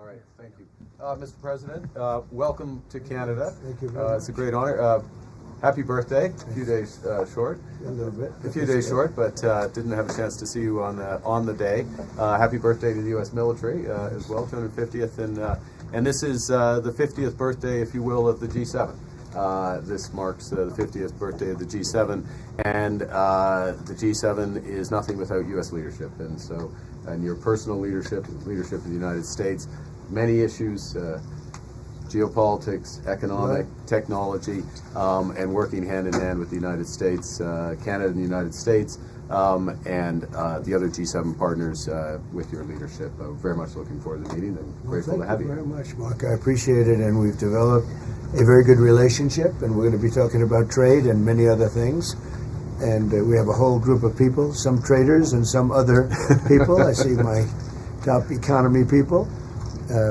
All right, thank you. Mr. President, welcome to Canada. Thank you very much. It's a great honor. Happy birthday. A few days short. A little bit. A few days short, but didn't have a chance to see you on the day. Happy birthday to the U.S. military as well, 250th, and this is the 50th birthday, if you will, of the G7. This marks the 50th birthday of the G7, and the G7 is nothing without U.S. leadership, and your personal leadership of the United States, many issues. Geopolitics, economic, technology, and working hand in hand with the United States, Canada and the United States, and the other G7 partners with your leadership. Very much looking forward to the meeting and grateful to have you. Thank you very much, Mark. I appreciate it, and we've developed a very good relationship, and we're going to be talking about trade and many other things. And we have a whole group of people, some traders and some other people. I see my top economy people.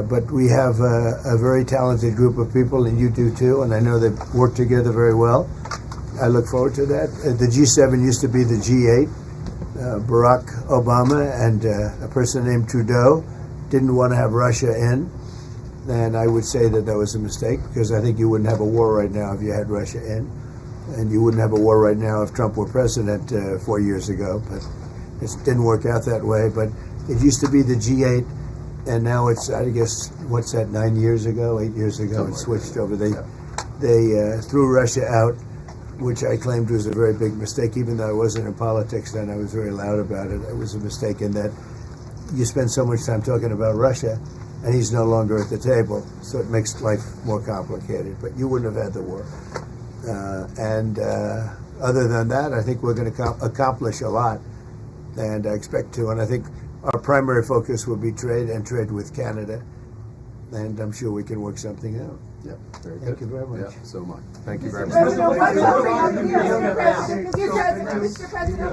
But we have a very talented group of people, and you do too, and I know they work together very well. I look forward to that. The G7 used to be the G8. Barack Obama and a person named Trudeau didn't want to have Russia in, and I would say that was a mistake, because I think you wouldn't have a war right now if you had Russia in, and you wouldn't have a war right now if Trump were president 4 years ago, but it didn't work out that way. But it used to be the G8. And now it's, I guess, what's that, 8 years ago, it switched over. They threw Russia out, which I claimed was a very big mistake. Even though I wasn't in politics then, I was very loud about it. It was a mistake in that you spend so much time talking about Russia, and he's no longer at the table. So it makes life more complicated. But you wouldn't have had the war. Other than that, I think we're going to accomplish a lot. And I expect to. And I think our primary focus will be trade and trade with Canada, and I'm sure we can work something out. Yeah, very good. Thank you very much. Yeah, so much. Thank you very much. Mr. President,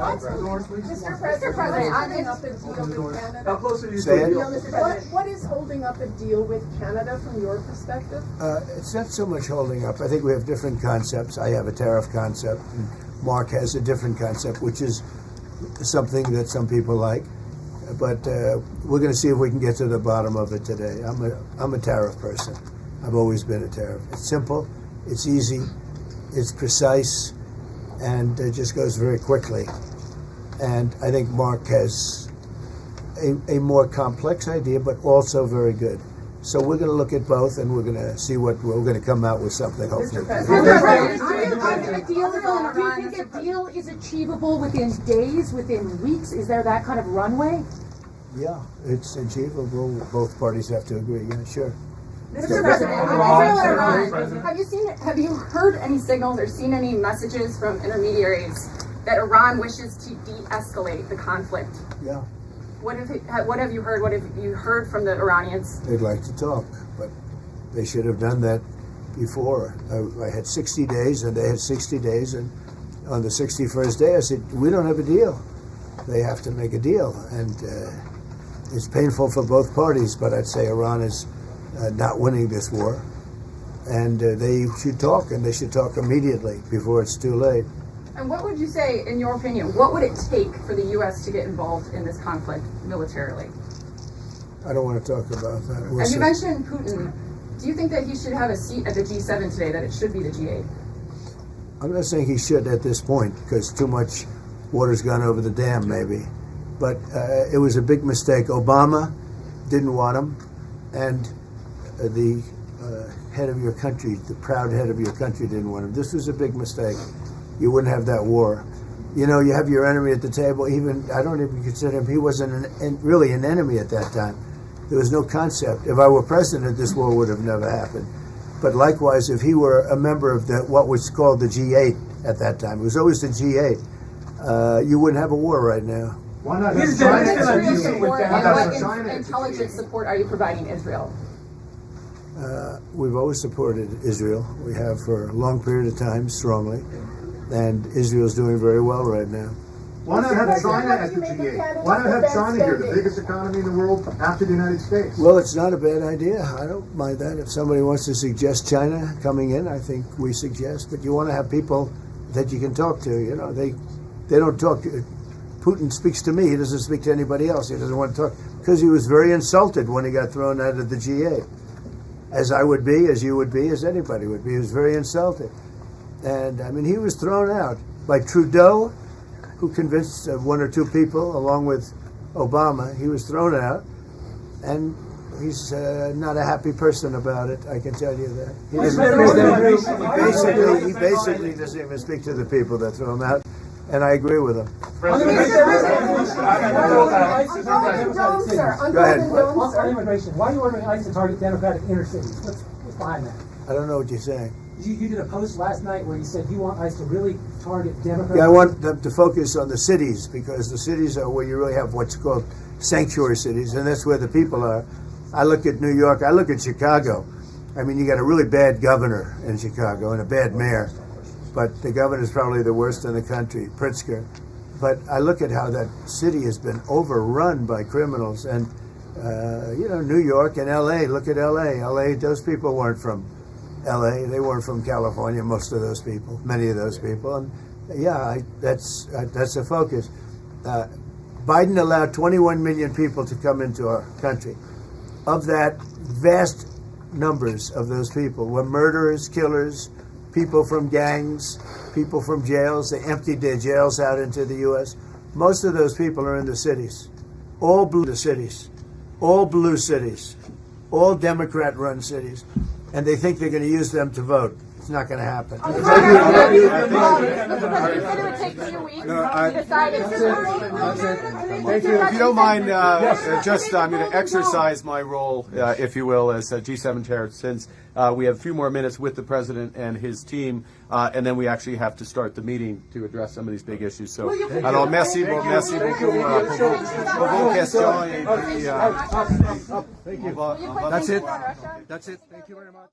what is holding up a deal with Canada from your perspective? It's not so much holding up. I think we have different concepts. I have a tariff concept, and Mark has a different concept, which is something that some people like. But we're going to see if we can get to the bottom of it today. I'm a tariff person. I've always been a tariff. It's simple, it's easy, it's precise, and it just goes very quickly. And I think Mark has a more complex idea, but also very good. So we're going to look at both, and we're going to see what we're going to come out with something, hopefully. Do you think a deal is achievable within days, within weeks? Is there that kind of runway? Yeah, it's achievable. Both parties have to agree. Yeah, sure. Mr. President, have you heard any signals or seen any messages from intermediaries that Iran wishes to de-escalate the conflict? Yeah. What have you heard? What have you heard from the Iranians? They'd like to talk, but they should have done that before. I had 60 days, and they had 60 days, and on the 61st day I said, we don't have a deal. They have to make a deal, and it's painful for both parties, but I'd say Iran is not winning this war, and they should talk, and they should talk immediately before it's too late. And what would you say, in your opinion, what would it take for the U.S. to get involved in this conflict militarily? I don't want to talk about that. And you mentioned Putin. Do you think that he should have a seat at the G7 today, that it should be the G8? I'm not saying he should at this point, because too much water's gone over the dam, maybe. But it was a big mistake. Obama didn't want him, and the head of your country, the proud head of your country, didn't want him. This was a big mistake. You wouldn't have that war. You know, you have your enemy at the table. Even I don't even consider him. He wasn't really an enemy at that time. There was no concept. If I were president, this war would have never happened. But likewise, if he were a member of what was called the G8 at that time, it was always the G8, you wouldn't have a war right now. Why not? What intelligence support are you providing Israel? We've always supported Israel. We have for a long period of time, strongly. And Israel's doing very well right now. Why not have China as the G8? Why not have China here, the biggest economy in the world after the United States? Well, it's not a bad idea. I don't mind that. If somebody wants to suggest China coming in, I think we suggest. But you want to have people that you can talk to. You know, they don't talk. Putin speaks to me. He doesn't speak to anybody else. He doesn't want to talk. because he was very insulted when he got thrown out of the G8, as I would be, as you would be, as anybody would be. He was very insulted. And, I mean, he was thrown out by Trudeau, who convinced one or two people, along with Obama. He was thrown out, and he's not a happy person about it, I can tell you that. He basically doesn't even speak to the people that throw him out, and I agree with him. Go ahead. On immigration, why are you ordering ICE to target Democratic inner cities? What's behind that? I don't know what you're saying. You did a post last night where you said you want ICE to really target Democratic. Yeah, I want them to focus on the cities, because the cities are where you really have what's called sanctuary cities, and that's where the people are. I look at New York, I look at Chicago. I mean, you got a really bad governor in Chicago and a bad mayor, but the governor's probably the worst in the country, Pritzker. But I look at how that city has been overrun by criminals, and New York and LA, look at LA. LA, those people weren't from LA, they weren't from California, most of those people, many of those people. And yeah, that's a focus. Biden allowed 21 million people to come into our country. Of that, vast numbers of those people were murderers, killers, people from gangs, people from jails. They emptied their jails out into the U.S. Most of those people are in the cities. All blue cities. All blue cities. All Democrat-run cities. And they think they're going to use them to vote. It's not going to happen. It would take 2 weeks to decide if Thank you. If you don't mind, I'm going to exercise my role, if you will, as G7 chair, since we have a few more minutes with the president and his team, and then we actually have to start the meeting to address some of these big issues. So, alors merci beaucoup pour vos questions. Thank you. That's it. Thank you very much.